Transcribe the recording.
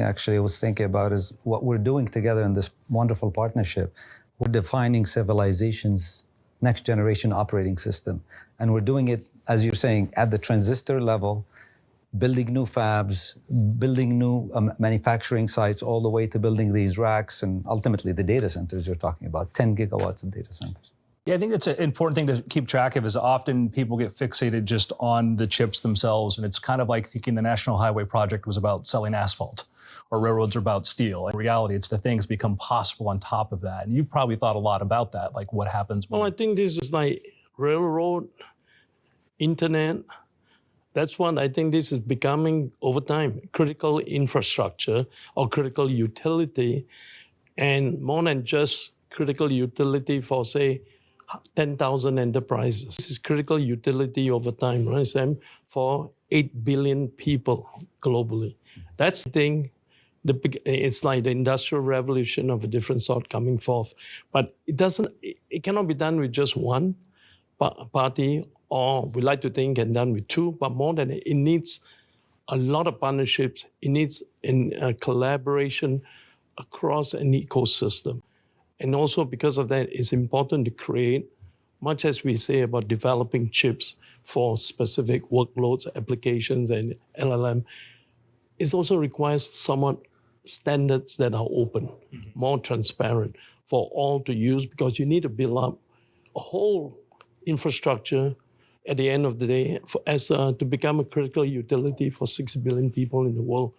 thing actually I was thinking about is what we're doing together in this wonderful partnership. We're defining civilization's next generation operating system. And we're doing it, as you're saying, at the transistor level, building new fabs, building new manufacturing sites, all the way to building these racks and ultimately the data centers you're talking about, 10 gigawatts of data centers. Yeah, I think that's an important thing to keep track of is often people get fixated just on the chips themselves. And it's kind of like thinking the National Highway Project was about selling asphalt or railroads are about steel. In reality, it's the things become possible on top of that. And you've probably thought a lot about that, like what happens when... Well, I think this is like railroad, internet. That's what I think this is becoming over time, critical infrastructure or critical utility. And more than just critical utility for, say, 10,000 enterprises. This is critical utility over time, right, Sam? For 8 billion people globally. That's the thing. It's like the industrial revolution of a different sort coming forth. But it cannot be done with just one party, or we like to think and done with two, but more than it needs a lot of partnerships. It needs a collaboration across an ecosystem. And also because of that, it's important to create, much as we say about developing chips for specific workloads, applications, and LLM, it also requires somewhat standards that are open, more transparent for all to use, because you need to build up a whole infrastructure at the end of the day to become a critical utility for 6 billion people in the world.